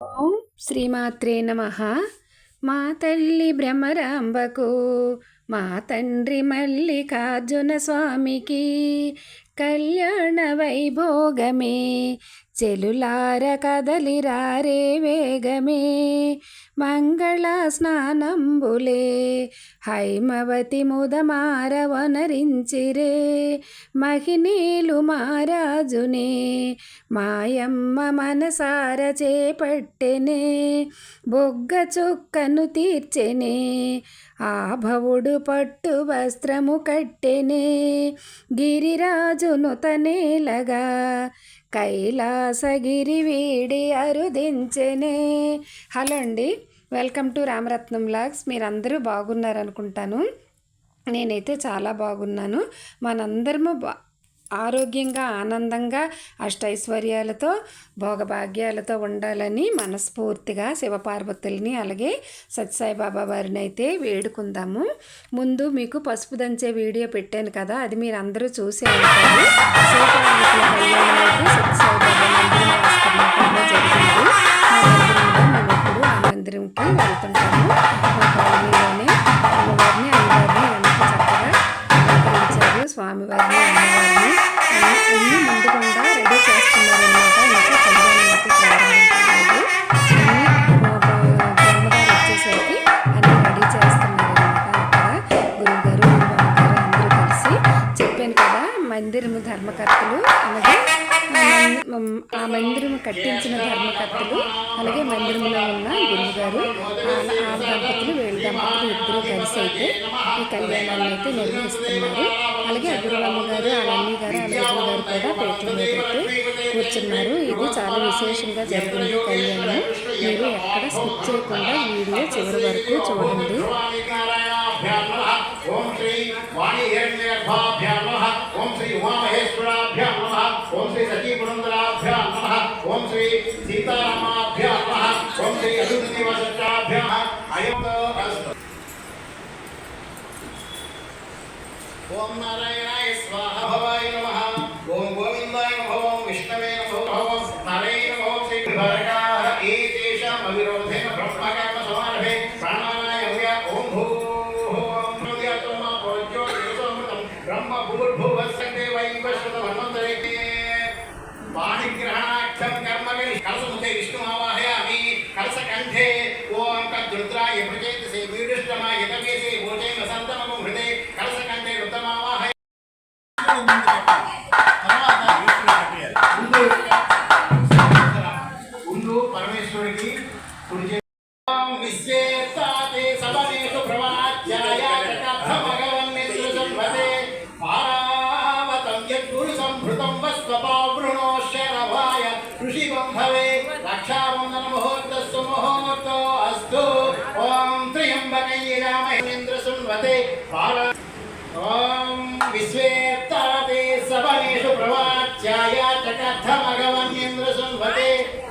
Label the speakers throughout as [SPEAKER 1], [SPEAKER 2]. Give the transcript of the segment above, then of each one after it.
[SPEAKER 1] ఓం శ్రీమాత్రే నమః. మా తల్లి భ్రమరాంబకు, మా తండ్రి మల్లికార్జున స్వామికి కళ్యాణ వైభోగమే. చెలులార కదలిరారే వేగమే, మంగళ స్నానంబులే హైమవతి ముదమార వనరించిరే. మహినీలు మారాజునే మాయమ్మ మనసార చేపట్టెనే. బొగ్గ చుక్కను తీర్చెనే, ఆభవుడు పట్టు వస్త్రము కట్టెనే. గిరిరాజును తనేలగా కైలాసగిరి వీడి అరుదించెనే. హలో అండి, వెల్కమ్ టు రామరత్నం వ్లాగ్స్. మీరందరూ బాగున్నారనుకుంటాను. నేనైతే చాలా బాగున్నాను. మనందరము ఆరోగ్యంగా, ఆనందంగా, అష్టైశ్వర్యాలతో, భోగభాగ్యాలతో ఉండాలని మనస్ఫూర్తిగా శివపార్వతుల్ని అలాగే సత్యసాయిబాబా వారిని అయితే వేడుకుందాము. ముందు మీకు పసుపు దంచే వీడియో పెట్టాను కదా, అది మీరు అందరూ చూసే ఉంటారు. శివపార్వతుల కళ్యాణం అయితే సత్యసాయిబాబా మందిరం వాస్తవంగా జరిగింది. మేము ఎప్పుడు ఆ మందిరంకి వెళ్తుంటాము. మా కాలనీలోనే అమ్మవారిని అమ్మవారిని ఎంత చక్కగా అలంకరించారు. స్వామివారిని అమ్మవారిని అన్నీ ముందుకుండా రెడీ చేస్తున్నారనమాట. ఇంకా కళ్యాణం అయితే ప్రారంభించలేదు. బ్రహ్మగారు వచ్చేసరికి అన్నీ రెడీ చేస్తున్నారనమాట. అక్కడ గురువుగారు, గురుబాబు గారు అందరూ కలిసి చెప్పాను కదా, మందిరము ధర్మకర్తలు అలాగే ఆ మందిరం కట్టించిన ధర్మకర్తలు అలాగే మందిరంలో ఉన్న గురువుగారు, ఆ దంపతులు, వీళ్ళ దంపతులు ఇద్దరు కలిసి అయితే ఈ కళ్యాణాన్ని అయితే నిర్వహిస్తున్నారు. అలాగే గురువమ్మ గారు, అలన్నీ గారు, అలగజుల గారు కూడా పేట్ల మీద అయితే కూర్చున్నారు. ఇది చాలా విశేషంగా జరిగింది కళ్యాణం. మీరు ఎక్కడ స్కిప్ చేయకుండా వీడియో చివరి వరకు చూడండి.
[SPEAKER 2] ఓం శ్రీ వాణి హిరణ్యగర్భాభ్యాం నమః. ఓం శ్రీ ఉమామహేశ్వరాభ్యాం నమః. ఓం శ్రీ సతీపురందరాభ్యాం నమః. ఓం శ్రీ సీతారామాభ్యాం నమః. ఓం శ్రీ అరుణనివాసాభ్యాం అయంతో అస్తు. ఓం నారాయణాయ స్వాహ భవాయ నమః. ఓం గోవిందాయ నమః. ఓం విష్ణవే నమః. ఓం హరే నమః. శ్రీ భరకాః ఏతేషాం అవిరోధేన బ్రహ్మకర్మ సమారభే ప్రాణానాయ హవ్య. ఓం భూ ब्रह्म भूर्भुवस्संगे वैवस्वतमन्वन्तरे पाणिग्रहणाख्यं कर्मणि कलशमुखे विष्णुमावाहयामि. कलशकण्ठे ओं कद्रुद्राय प्रचेतसे वीरुष्टमाय तकेसे भोजे वसन्तमगं हृदे कलशकण्ठे रुद्रमावाहय. ముందు పరమేశ్వరుడికి పూజ. విశ్వేతాతే సవనేషు ప్రవాచ్యాయ స్వపావృణోశరభాయ ఋషివం భవే రక్షాబంధన ముహూర్తస్సు ముహూర్తో అస్తు. ఓం త్ర్యంబకైరామేంద్ర శృణ్వతే ఓం విశ్వేత్తాతే సవనేషు ప్రవాచ్యాయ చకర్థమగవన్యేంద్ర శృణ్వతే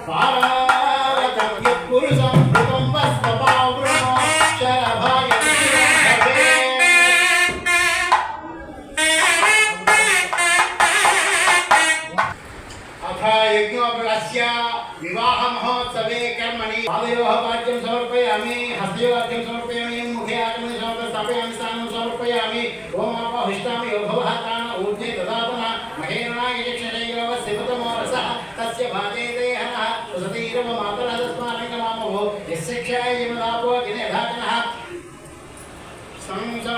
[SPEAKER 2] పారావతం యత్పురుషం భృతం స్వపావృణోశరభాయ विवाह महोत्सवे कर्मणि पादयोः पाद्यं समर्पयामि, हस्तयोर्घ्यं समर्पयामि, मुखे आचमने समर्पयामि, स्थानं समर्पयामि. ओम आपहिष्टामि योभवः तान ऊर्ध्वे ददातनः महेरणाय यक्षशैलव सिवतमो रसः तस्य भाजे देहनः सुसतीरव मातरः तस्मान्निकमामवो यस्य क्षाय यमदापो दिनेधातनः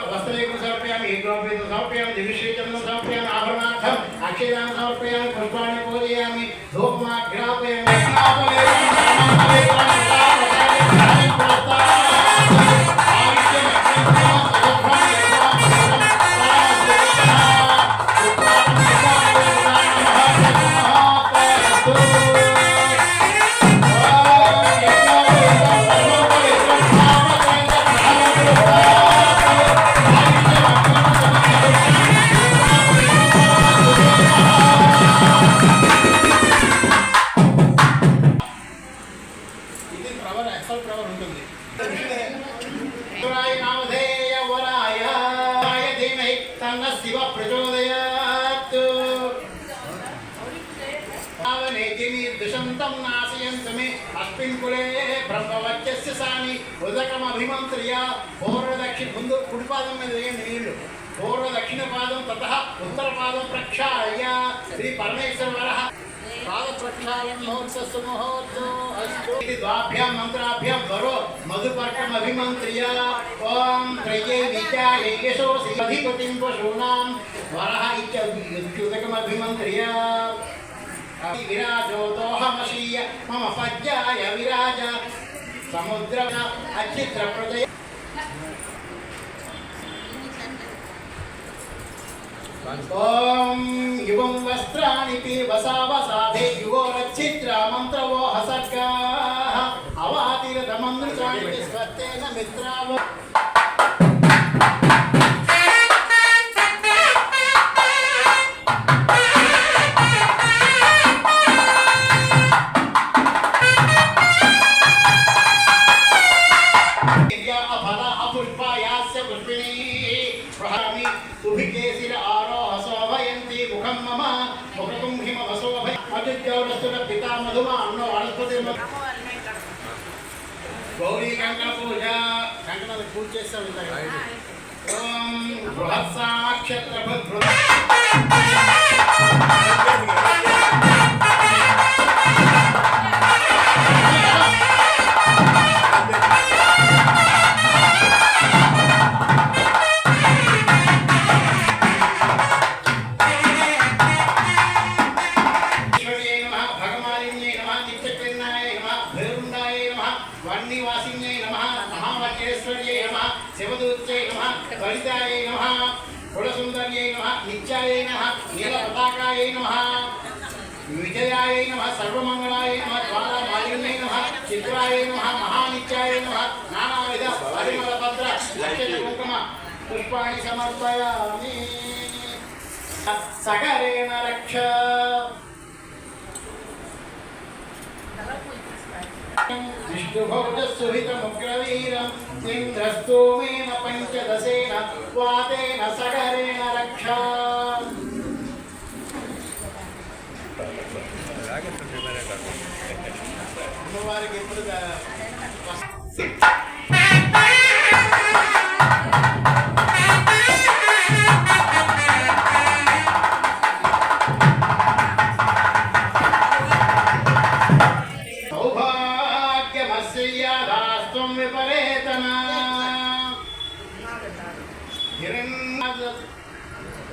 [SPEAKER 2] वस्त्रेकं समर्पयामि, द्रव्यं समर्पयामि, दिविश्रीचन्दनं समर्पयामि, आभरणार्थम् अक्षयदानं समर्पयामि, पुष्पाणि पूजयामि, धूपमाघ्रापयामि. शिव प्रचोदयात् आवनेति निर्दिशन्तं नासि प्रकाशयन्तु मे अस्मिन् कुले ब्रह्मवच्चस्य सानि उदकमभिमन्त्र्य पूर्वदक्षिण ముందు కుడి పాదం మీద వేయండి నీళ్లు పూర్వ దక్షిణ పాదం తతః ఉత్తర పాదం ప్రక్షాళ్య శ్రీ పరమేశ్వర వరః పాద ప్రక్షాళన మహోత్సవ మహోత్సవ అస్తు ఇది ద్వాభ్యాం మంత్రాభ్యాం వరో మధుపర్కం అభిమంత్ర్య ఓం త్రయే విచాయ యశోసి అధిపతిం పశూనాం వరః ఇత్యుదకం అభిమంత్ర్య విరాజో దోహమశీయ మమ పద్యాయ విరాజ సముద్ర అచిత్ర ప్రజయ ఓం యువం వస్త్రాణి వసావసాధే యుగోరచ్చిత్ర మంత్రవో హసర్గాః అవాతిరథమంత్రాణి స్వత్తేన మిత్రావ पिता मधुमा अन्नो वनस्पति गौरी कंकण पूजा कंकण पूजा చేస్తాం ఓం బృహత్ సాక్షత్ర वन्निवासिन्यै नमः महामहेश्वर्यै नमः शिवदूत्यै नमः वरितायै नमः कुलसुन्दर्यै नमः नित्यायै नमः नीलपताकायै नमः विजयायै नमः सर्वमङ्गलायै नमः ज्वालामालिन्यै नमः चित्रायै नमः महानित्यायै नमः नानाविध परिमलपत्र लक्ष्यकुङ्कुम पुष्पाणि समर्पयामि सकरेण रक्ष विष्णुभोजसुहितमुग्रवीरम् इन्द्रस्तोमेन पञ्चदशेन वातेन सकरेण रक्षा అమ్మవారికి ఎప్పుడు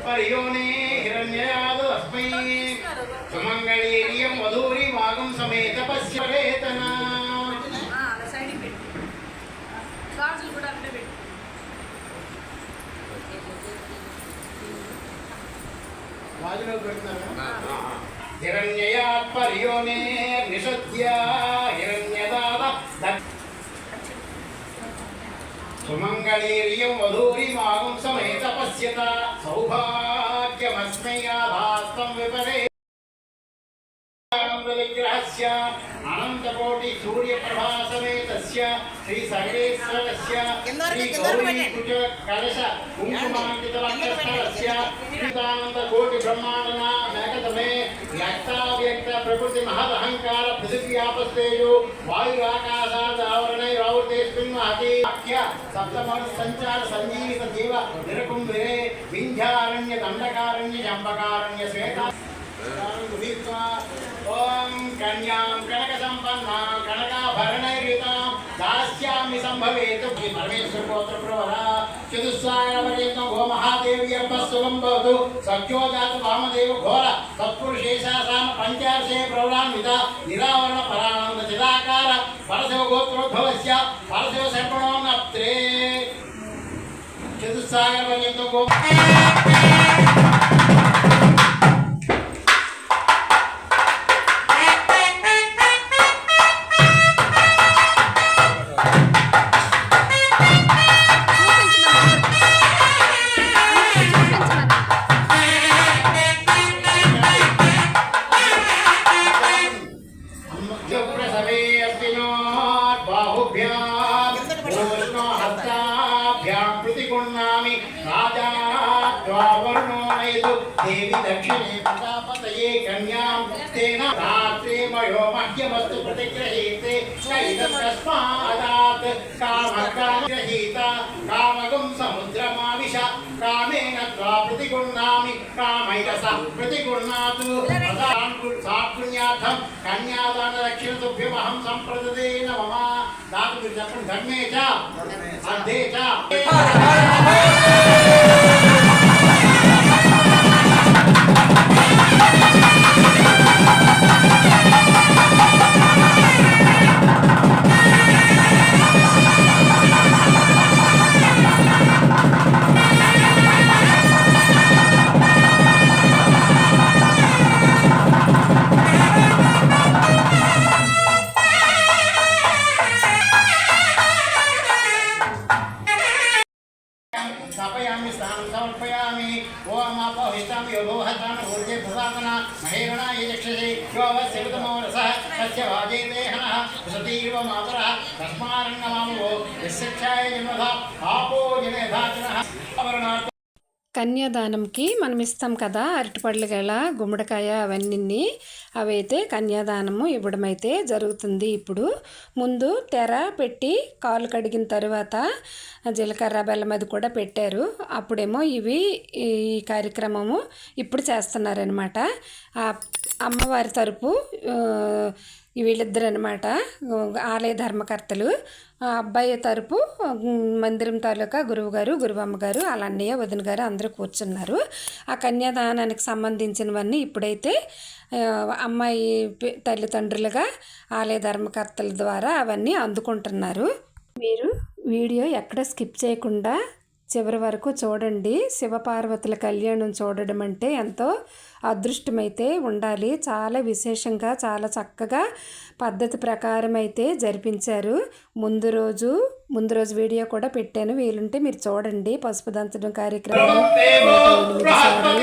[SPEAKER 2] परियोने हिरण्ययादो अस्मै सुमंगलीर्यं वधूरी वागं समेत पश्यवेतना हिरण्ययात् परियोने निषद्य हिरण्यदाद सुमंगलीर्यं वधूरिमागं समेत पश्यत सौभाग्यमस्मै याधास्तं विपरे विग्रहस्य अनन्तकोटि सूर्यप्रभा समेतस्य श्री सर्वेश्वरस्य श्री गौरीकुच कलश कुङ्कुमाङ्कितवक्षस्थलस्य श्रीतानन्दकोटि ब्रह्माण्डना मेघतमे व्यक्ताव्यक्त प्रकृति महदहङ्कार पृथिव्यापस्तेजो वायुराकाशादावरणैरावृतेऽस्मिन् महति वाक्य सप्तमसञ्चार सञ्जीवित जीव निरकुम्भिरे विन्ध्यारण्य दण्डकारण्य जम्बकारण्य श्वेता ओम कन्यां कनक संपन्ना कनकाभरणैर्युतां दास्यामि संभवेत परमेश्वर गोत्र प्रवरा चतुस्सायपर्यन्तं गो महादेवी अप्पस्सुभं भवतु सख्यो जात वामदेव घोर तत्पुरुषेशासाम पंचार्षे प्रवरान्वित निरावरण परानंद चिदाकार परशव गोत्रोद्भवस्य परशव सर्पणोन्नप्त्रे चतुस्सायपर्यन्तं गो देवी दक्षिणे प्रजापतये कन्यां तेन रात्रे मयो मह्यमस्तु प्रतिगृहीते कैतस्मादात् कामकामगृहीता कामगुं समुद्रमाविश कामेन त्वा प्रतिगुह्णामि कामैकसः प्रतिगुह्णातु सात्पुण्यार्थं कन्यादानदक्षिणतुभ्यमहं सम्प्रददे नमः दातु धर्मे च अर्धे च स्थापयामि स्नानं समर्पयामि ओम अपविष्टामि योगोहतान ऊर्जे प्रसादना महेरणाय चक्षसे योवस्यतमो रसः तस्य वाजे देहनः सतीव मातरः तस्मारण्यमामो यस्यक्षाय जन्मधा पापो जनेधाचनः अवर्णात्
[SPEAKER 1] కన్యాదానంకి మనం ఇస్తాం కదా అరటిపళ్ళు గల గుమ్మడికాయ అవన్నీ అవైతే కన్యాదానము ఇవ్వడం అయితే జరుగుతుంది. ఇప్పుడు ముందు తెర పెట్టి కాలు కడిగిన తర్వాత జీలకర్ర బెల్లం అది కూడా పెట్టారు. అప్పుడేమో ఈ కార్యక్రమము ఇప్పుడు చేస్తున్నారనమాట. అమ్మవారి తరపు వీళ్ళిద్దరు అనమాట ఆలయ ధర్మకర్తలు. అబ్బాయి తరపు మందిరం తాలూకా గురువుగారు గురువమ్మగారు వాళ్ళ అన్నయ్య వదిన గారు అందరూ కూర్చున్నారు. ఆ కన్యాదానానికి సంబంధించినవన్నీ ఇప్పుడైతే అమ్మాయి తల్లిదండ్రులుగా ఆలయ ధర్మకర్తల ద్వారా అవన్నీ అందుకుంటున్నారు. మీరు వీడియో ఎక్కడ స్కిప్ చేయకుండా చివరి వరకు చూడండి. శివపార్వతుల కళ్యాణం చూడడం అంటే ఎంతో అదృష్టమైతే ఉండాలి. చాలా విశేషంగా చాలా చక్కగా పద్ధతి ప్రకారం అయితే జరిపించారు. ముందు రోజు వీడియో కూడా పెట్టాను, వీలుంటే మీరు చూడండి. పసుపు దంచడం కార్యక్రమం 8 సార్లు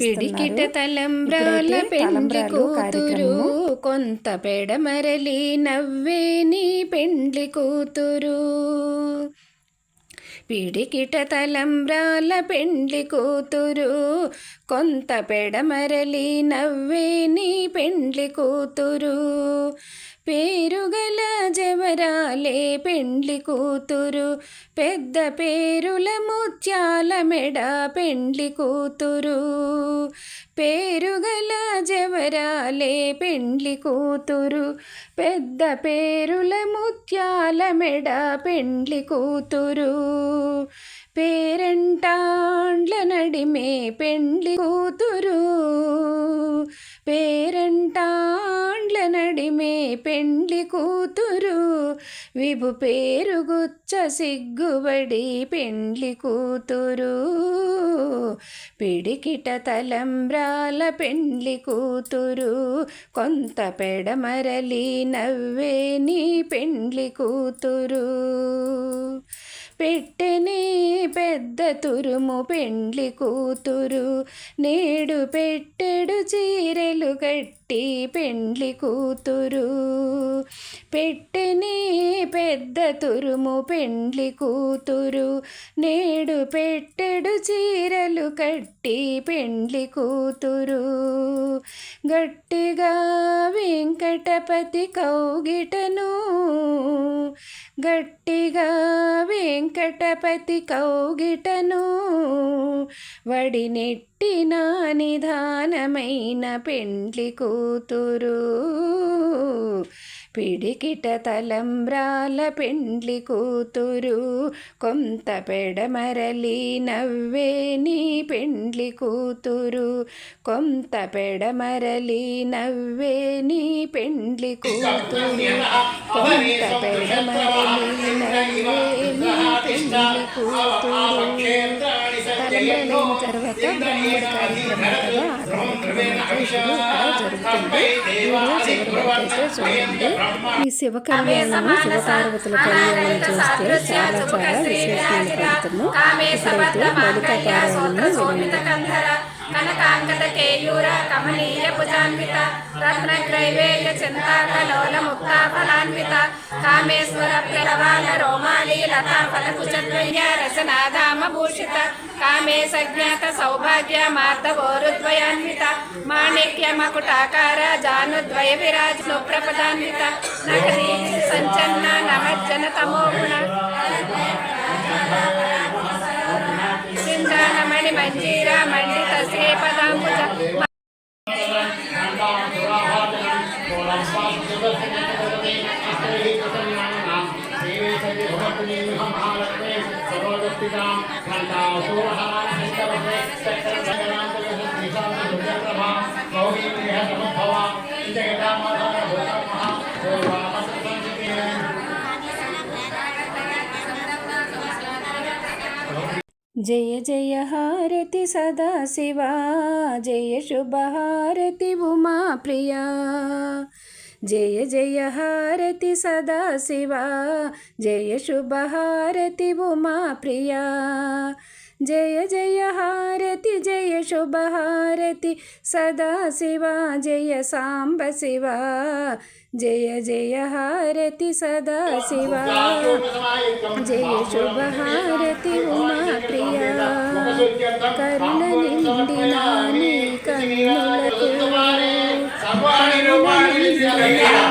[SPEAKER 1] పిడికిట తలంబ్రాల పెండ్లి కూతురు కొంత పెడమరలి నవ్వే నీ పెండ్లి కూతురు. పిడికిట తలంబ్రాల పెండ్లి కూతురు కొంత పెడమరలి నవ్వే నీ పెండ్లి కూతురు. పేరుగల జవరాలే పెండ్లి కూతురు పెద్ద పేరుల ముత్యాల మెడ పెండ్లి కూతురు. పేరుగల జవరాలే పెండ్లి కూతురు పెద్ద పేరుల ముత్యాల మెడ పెండ్లి కూతురు. పేరంటాండ్ల నడిమే పెండ్లి కూతురు పేరంటాండ్ల నడిమే పెండ్లి కూతురు. విభు పేరుగుచ్చ సిగ్గుబడి పెండ్లి కూతురు. పిడికిట తలంబ్రాల పెండ్లి కూతురు కొంత పెడమరలి నవ్వే నీ పెండ్లి కూతురు. పెట్టెనే పెద్ద తురుము పెండ్లి కూతురు నేడు పెట్టెడు చీరెలు కట్టి పెండ్లి కూతురు. పెట్టెనే పెద్ద తురుము పెండ్లి కూతురు నేడు పెట్టెడు చీరలు కట్టి పెండ్లి కూతురు గట్టిగా వెంకటపతి కౌగిటను గట్టిగా వెంకటపతి కౌగిటను వడినెట్టిన నిదానమైన పెండ్లి కూతురు పిడికిట తలంబ్రాల పెండ్లి కూతురు కొంత పెడమరలి నవ్వే నీ పెండ్లి కూతురు కొంత పెడమరలి నవ్వే నీ పెండ్లి కూతురు కొంత పెడమరలి నవ్వే నీ పెండ్లి కూతురు తలంబ్రాలైన తర్వాత బ్రహ్మడి కార్యక్రమం కదా జరుగుతుంది చివరి వరకైతే చూడండి ఈ శివ కళ్యాణము శివపార్వతుల కళ్యాణం చూస్తే చాలా చాలా విశేషమైన ఫలితము. ఇప్పుడైతే లలిత పారాయణము వినండి.
[SPEAKER 3] కనకాంకత కేయూర కమనీయ భుజాన్విత రత్నగ్రైవేయ చింతాకలోల ముక్తాఫలాన్విత కామేశ్వర ప్లవాల రోమాలి లతా ఫలకుచద్వయ రసనాధామ భూషిత కామేశ జ్ఞాత సౌభాగ్య మార్దవోరుద్వయాన్విత మాణిక్య మకుటాకార జానుద్వయ విరాజ సుప్రపదాన్విత నగరీ సంచన్న నమజ్జన తమోగుణ సింజానమణి మంజీరా మండిత శ్రీపదాంబుజ
[SPEAKER 1] జయ జయ హారతి సదాశివా జయ శుభహారతి ఉమా ప్రియా జయ జయ హారతి సదాశివా జయ శుభహారతి ఉమా ప్రియా జయ జయ హారతి జయ శుభహారతి సదాశివా జయ సాంబ శివా జయ జయ హారతి సదాశివా జయ శుభహారతి ఉమా ప్రియా కరుణ నిండిన నీ కన్నులకు కరుణ నిండిన నీ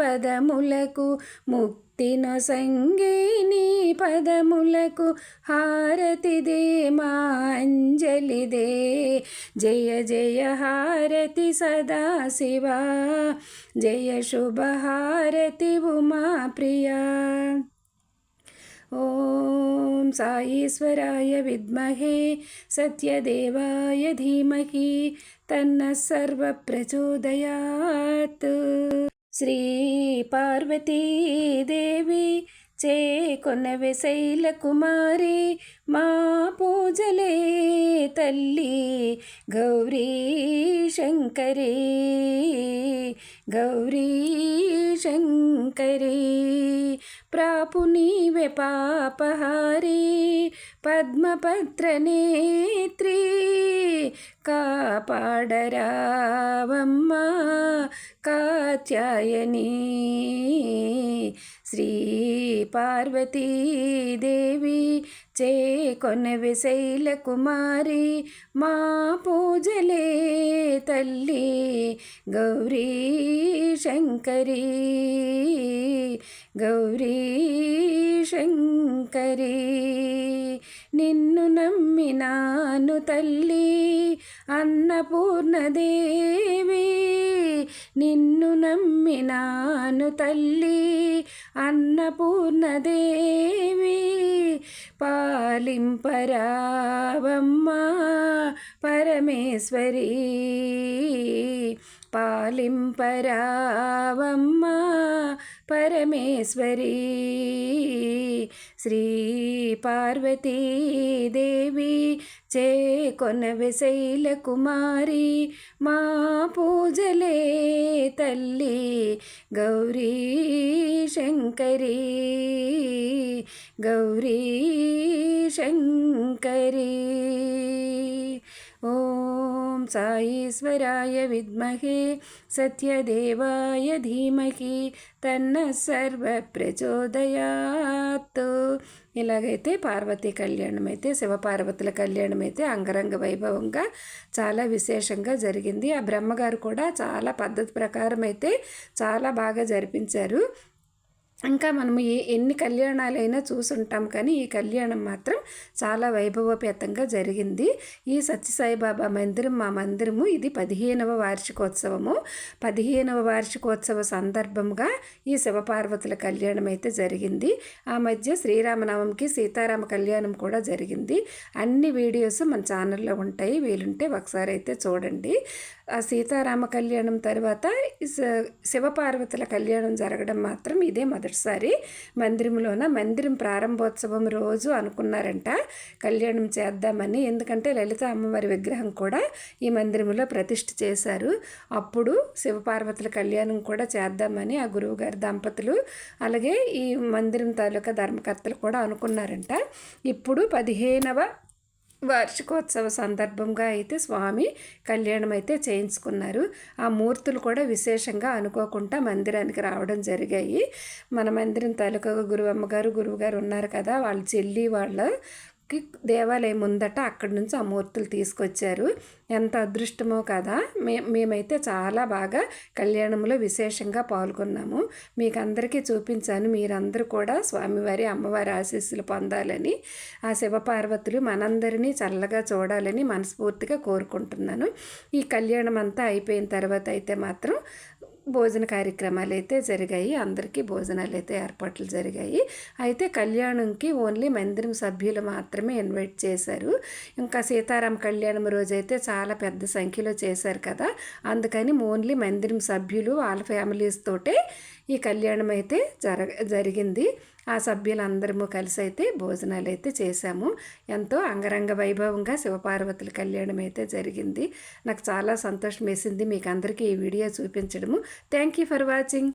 [SPEAKER 1] పదములకు ముక్తి నొసంగే నీ పదములకు హారతిదే మాంజలిదే జయ జయ హారతి సదాశివా జయ శుభహారతి ఉమా ప్రియా ఓం సాయీశ్వరాయ విద్మహే సత్యదేవాయ ధీమహి తన్నః సర్వ ప్రచోదయాత్. శ్రీ పార్వతీదేవి చేకొనవె శైల కుమారి మా పూజలే తల్లి గౌరీ శంకరి గౌరీ శంకరి ప్రాపు నీవె పాపహారి పద్మపత్ర నేత్రి కాపాడరావమ్మా కాత్యాయని శ్రీ పార్వతీదేవి చేకొనవె శైల కుమారి మా పూజలే తల్లి గౌరీ శంకరి గౌరీ శంకరి నిన్ను నమ్మినాను తల్లి అన్నపూర్ణదేవి నిన్ను నమ్మినాను తల్లి అన్నపూర్ణదేవి పాలింపరావమ్మా పరమేశ్వరి పాలింపరావమ్మా పరమేశ్వరీ శ్రీ పార్వతీదేవి చేకొనవె శైల కుమారి మా పూజలే తల్లి గౌరీ శంకరీ గౌరీ శంకరీ. ఓం సాయీశ్వరాయ విద్మహే సత్యదేవాయ ధీమహి తన్న సర్వ ప్రచోదయాత్. ఇలాగైతే పార్వతీ కళ్యాణం అయితే శివపార్వతుల కళ్యాణం అయితే అంగరంగ వైభవంగా చాలా విశేషంగా జరిగింది. ఆ బ్రహ్మగారు కూడా చాలా పద్ధతి ప్రకారం అయితే చాలా బాగా జరిపించారు. ఇంకా మనము ఎన్ని కళ్యాణాలైనా చూసుంటాం కానీ ఈ కళ్యాణం మాత్రం చాలా వైభవపేతంగా జరిగింది. ఈ సత్యసాయిబాబా మందిరం మా మందిరము ఇది 15వ వార్షికోత్సవము. 15వ వార్షికోత్సవ సందర్భంగా ఈ శివపార్వతుల కళ్యాణం అయితే జరిగింది. ఆ మధ్య శ్రీరామనవమికి సీతారామ కళ్యాణం కూడా జరిగింది. అన్ని వీడియోస్ మన ఛానల్లో ఉంటాయి, వీలుంటే ఒకసారి అయితే చూడండి. ఆ సీతారామ కళ్యాణం తర్వాత శివపార్వతుల కళ్యాణం జరగడం మాత్రం ఇదే మొదటిసారి మందిరంలోన. మందిరం ప్రారంభోత్సవం రోజు అనుకున్నారంట కళ్యాణం చేద్దామని. ఎందుకంటే లలిత అమ్మవారి విగ్రహం కూడా ఈ మందిరంలో ప్రతిష్ఠ చేశారు. అప్పుడు శివపార్వతుల కళ్యాణం కూడా చేద్దామని ఆ గురువుగారి దంపతులు అలాగే ఈ మందిరం తాలూకా ధర్మకర్తలు కూడా అనుకున్నారంట. ఇప్పుడు 15వ వార్షికోత్సవ సందర్భంగా అయితే స్వామి కళ్యాణం అయితే చేయించుకున్నారు. ఆ మూర్తులు కూడా విశేషంగా అనుకోకుండా మందిరానికి రావడం జరిగాయి. మన మందిరం తాలూకా గురువుగారు ఉన్నారు కదా, వాళ్ళ చెల్లి వాళ్ళకి దేవాలయం ముందట అక్కడి నుంచి ఆ మూర్తులు తీసుకొచ్చారు. ఎంత అదృష్టమో కదా. మేమైతే చాలా బాగా కళ్యాణంలో విశేషంగా పాల్గొన్నాము. మీకు అందరికీ చూపించాను. మీరందరూ కూడా స్వామివారి అమ్మవారి ఆశీస్సులు పొందాలని, ఆ శివపార్వతులు మనందరినీ చల్లగా చూడాలని మనస్ఫూర్తిగా కోరుకుంటున్నాను. ఈ కళ్యాణం అంతా అయిపోయిన తర్వాత అయితే మాత్రం భోజన కార్యక్రమాలు అయితే జరిగాయి. అందరికీ భోజనాలు అయితే ఏర్పాట్లు జరిగాయి. అయితే కళ్యాణంకి ఓన్లీ మందిరం సభ్యులు మాత్రమే ఇన్వైట్ చేశారు. ఇంకా సీతారామ కళ్యాణం రోజైతే చాలా పెద్ద సంఖ్యలో చేశారు కదా, అందుకని ఓన్లీ మందిరం సభ్యులు వాళ్ళ ఫ్యామిలీస్ తోటే ఈ కళ్యాణం అయితే జరిగింది. ఆ సభ్యులందరము కలిసి అయితే భోజనాలు అయితే చేశాము. ఎంతో అంగరంగ వైభవంగా శివపార్వతుల కళ్యాణం అయితే జరిగింది. నాకు చాలా సంతోషం వేసింది మీకు అందరికీ ఈ వీడియో చూపించడము. Thank you for watching.